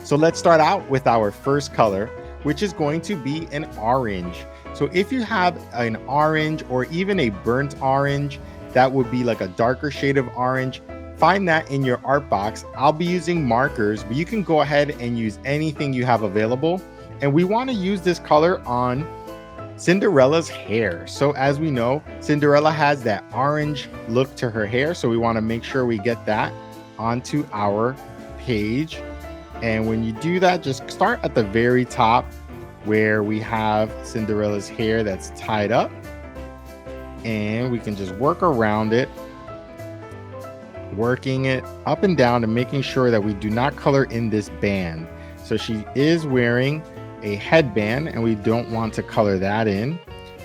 So let's start out with our first color, which is going to be an orange. So if you have an orange or even a burnt orange, that would be like a darker shade of orange, find that in your art box. I'll be using markers, but you can go ahead and use anything you have available. And we want to use this color on Cinderella's hair. So as we know, Cinderella has that orange look to her hair. So we want to make sure we get that onto our page. And when you do that, just start at the very top where we have Cinderella's hair that's tied up. And we can just work around it, working it up and down and making sure that we do not color in this band. So she is wearing a headband and we don't want to color that in,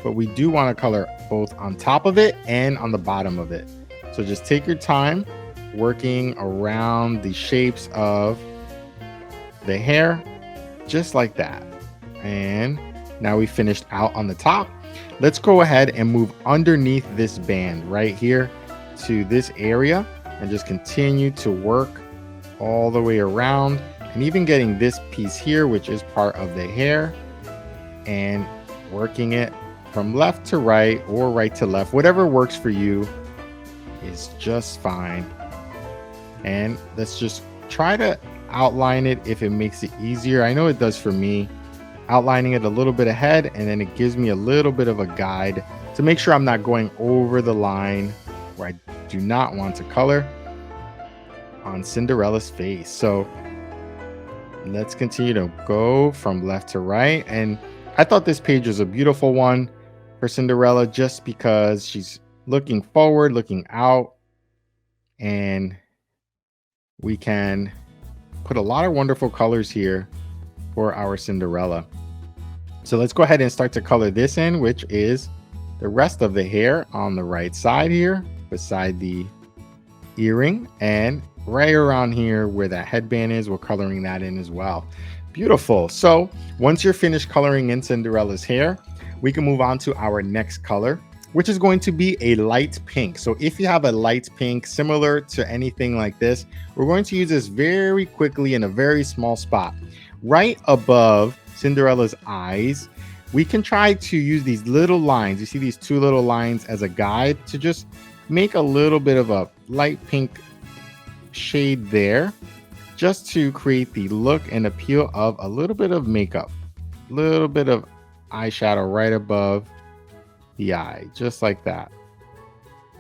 but we do want to color both on top of it and on the bottom of it. So just take your time working around the shapes of the hair, just like that. And now we finished out on the top. Let's go ahead and move underneath this band right here to this area and just continue to work all the way around, and even getting this piece here, which is part of the hair, and working it from left to right or right to left. Whatever works for you is just fine. And let's just try to outline it if it makes it easier. I know it does for me. Outlining it a little bit ahead, and then it gives me a little bit of a guide to make sure I'm not going over the line where I do not want to color on Cinderella's face. So let's continue to go from left to right. And I thought this page was a beautiful one for Cinderella just because she's looking forward, looking out, and we can put a lot of wonderful colors here for our Cinderella. So let's go ahead and start to color this in, which is the rest of the hair on the right side here beside the earring, and right around here where that headband is, we're coloring that in as well. Beautiful. So once you're finished coloring in Cinderella's hair, we can move on to our next color, which is going to be a light pink. So if you have a light pink similar to anything like this, we're going to use this very quickly in a very small spot right above Cinderella's eyes. We can try to use these little lines. You see these two little lines as a guide to just make a little bit of a light pink shade there, just to create the look and appeal of a little bit of makeup, a little bit of eyeshadow right above the eye, just like that.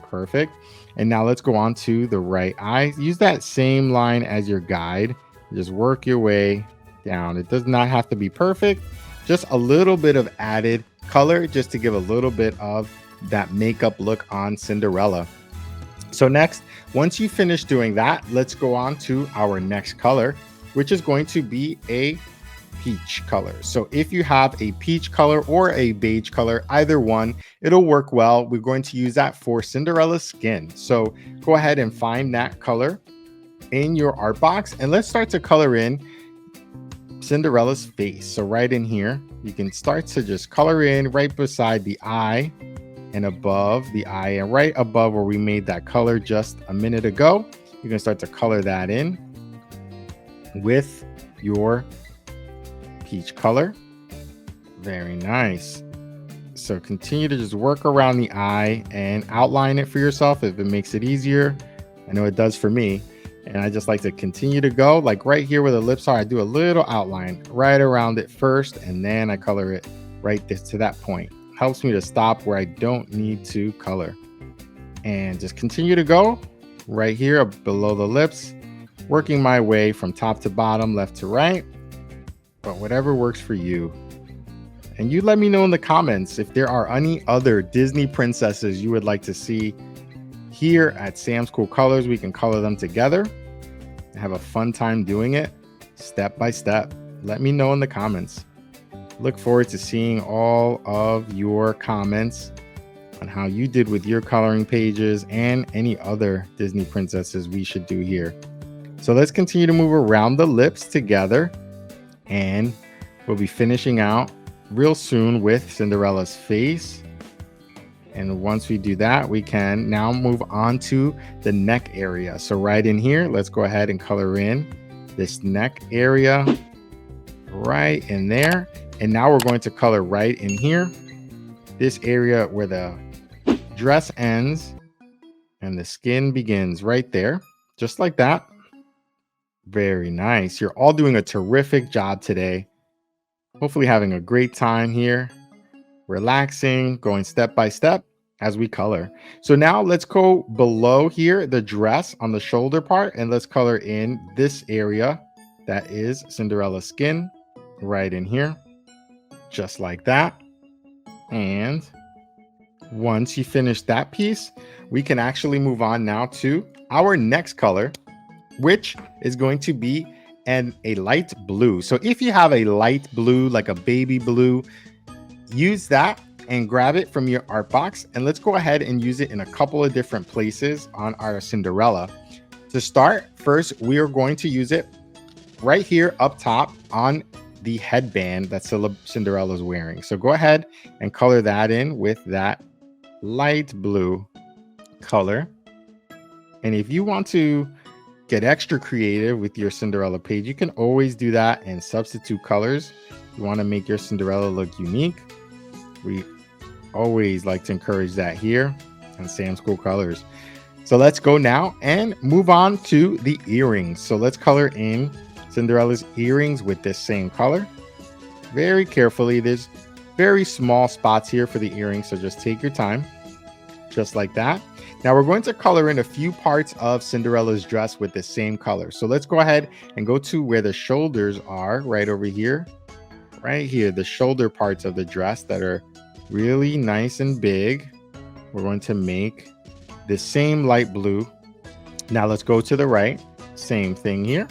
Perfect. And now let's go on to the right eye. Use that same line as your guide. Just work your way down. It does not have to be perfect, just a little bit of added color just to give a little bit of that makeup look on Cinderella. So next, once you finish doing that, let's go on to our next color, which is going to be a peach color. So if you have a peach color or a beige color, either one, it'll work well. We're going to use that for Cinderella's skin. So go ahead and find that color in your art box, and let's start to color in Cinderella's face. So right in here, you can start to just color in right beside the eye and above the eye, and right above where we made that color just a minute ago. You can start to color that in with your peach color. Very nice. So continue to just work around the eye and outline it for yourself if it makes it easier. I know it does for me. And I just like to continue to go like right here where the lips are. I do a little outline right around it first, and then I color it right to that point. Helps me to stop where I don't need to color. And just continue to go right here below the lips, working my way from top to bottom, left to right, but whatever works for you. And you let me know in the comments if there are any other Disney princesses you would like to see here at Sam's Cool Colors. We can color them together and have a fun time doing it step by step. Let me know in the comments. Look forward to seeing all of your comments on how you did with your coloring pages and any other Disney princesses we should do here. So let's continue to move around the lips together, and we'll be finishing out real soon with Cinderella's face. And once we do that, we can now move on to the neck area. So right in here, let's go ahead and color in this neck area right in there. And now we're going to color right in here, this area where the dress ends and the skin begins right there, just like that. Very nice. You're all doing a terrific job today. Hopefully having a great time here, relaxing, going step by step as we color. So now let's go below here, the dress on the shoulder part, and let's color in this area that is Cinderella's skin right in here, just like that. And once you finish that piece, we can actually move on now to our next color, which is going to be a light blue. So if you have a light blue, like a baby blue, use that and grab it from your art box. And let's go ahead and use it in a couple of different places on our Cinderella. To start, first, we are going to use it right here up top on the headband that Cinderella's wearing. So go ahead and color that in with that light blue color. And if you want to get extra creative with your Cinderella page, you can always do that and substitute colors. You want to make your Cinderella look unique. We always like to encourage that here on Sam School Colors. So let's go now and move on to the earrings. So let's color in Cinderella's earrings with this same color. Very carefully, there's very small spots here for the earrings, so just take your time, just like that. Now we're going to color in a few parts of Cinderella's dress with the same color. So let's go ahead and go to where the shoulders are, right over here. Right here, the shoulder parts of the dress that are really nice and big. We're going to make the same light blue. Now let's go to the right. Same thing here.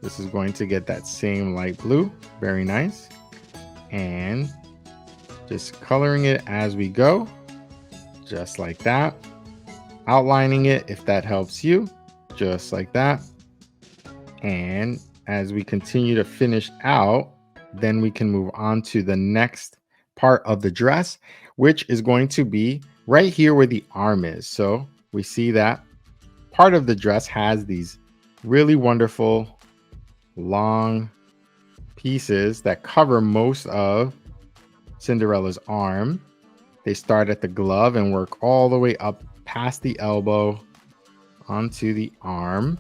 This is going to get that same light blue. Very nice. And just coloring it as we go, just like that. Outlining it if that helps you, just like that. And as we continue to finish out, then we can move on to the next part of the dress, which is going to be right here where the arm is. So we see that part of the dress has these really wonderful long pieces that cover most of Cinderella's arm. They start at the glove and work all the way up past the elbow onto the arm,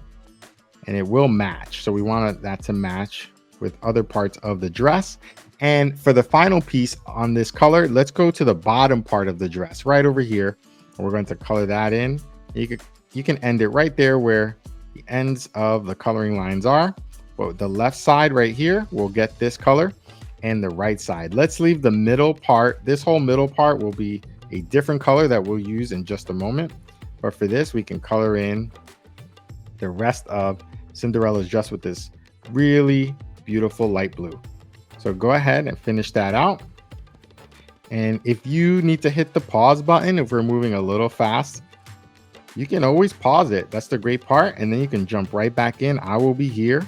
and it will match. So we want that to match with other parts of the dress. And for the final piece on this color, let's go to the bottom part of the dress right over here. And we're going to color that in. You can end it right there where the ends of the coloring lines are. But the left side right here will get this color, and the right side. Let's leave the middle part. This whole middle part will be a different color that we'll use in just a moment. But for this, we can color in the rest of Cinderella's dress with this really beautiful light blue. So go ahead and finish that out. And if you need to hit the pause button, if we're moving a little fast, you can always pause it. That's the great part. And then you can jump right back in. I will be here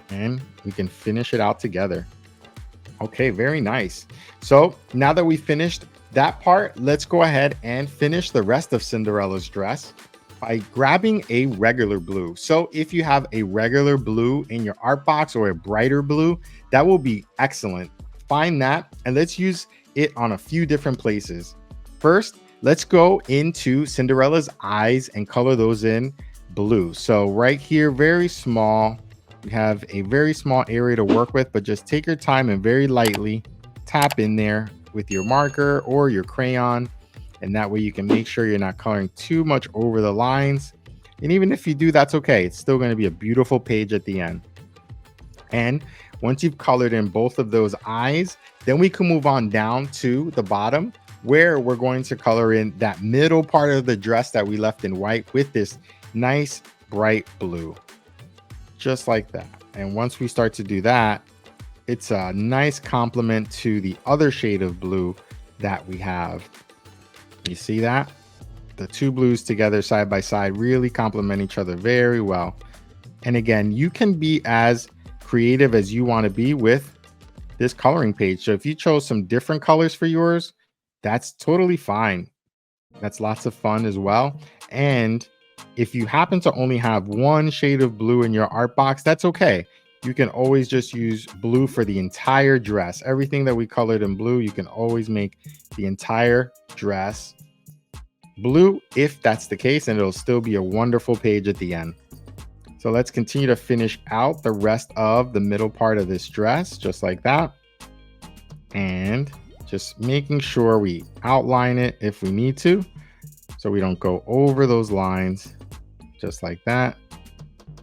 and we can finish it out together. Okay, very nice. So now that we finished that part, let's go ahead and finish the rest of Cinderella's dress by grabbing a regular blue. So if you have a regular blue in your art box or a brighter blue, that will be excellent. Find that and let's use it on a few different places. First, let's go into Cinderella's eyes and color those in blue. So right here, very small. We have a very small area to work with, but just take your time and very lightly tap in there with your marker or your crayon. And that way you can make sure you're not coloring too much over the lines. And even if you do, that's okay. It's still going to be a beautiful page at the end. And once you've colored in both of those eyes, then we can move on down to the bottom where we're going to color in that middle part of the dress that we left in white with this nice bright blue. Just like that. And once we start to do that, it's a nice complement to the other shade of blue that we have. You see that? The two blues together side by side really complement each other very well. And again, you can be as creative as you want to be with this coloring page. So if you chose some different colors for yours, that's totally fine. That's lots of fun as well. And If you happen to only have one shade of blue in your art box, that's okay. You can always just use blue for the entire dress. Everything that we colored in blue, you can always make the entire dress blue if that's the case, and it'll still be a wonderful page at the end. So let's continue to finish out the rest of the middle part of this dress, just like that. And just making sure we outline it if we need to, so we don't go over those lines, just like that.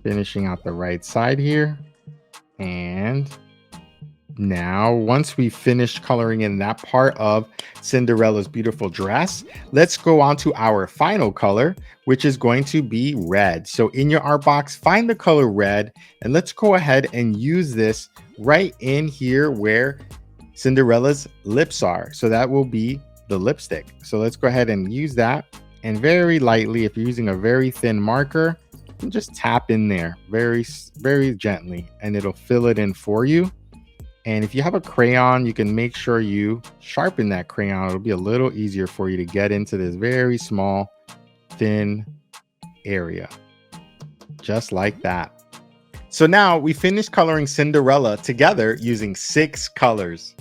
Finishing out the right side here. And now, once we finished coloring in that part of Cinderella's beautiful dress, let's go on to our final color, which is going to be red. So in your art box, find the color red, and let's go ahead and use this right in here where Cinderella's lips are. So that will be the lipstick. So let's go ahead and use that. And very lightly, if you're using a very thin marker, you can just tap in there very, very gently, and it'll fill it in for you. And if you have a crayon, you can make sure you sharpen that crayon. It'll be a little easier for you to get into this very small, thin area, just like that. So now we finished coloring Cinderella together using 6 colors.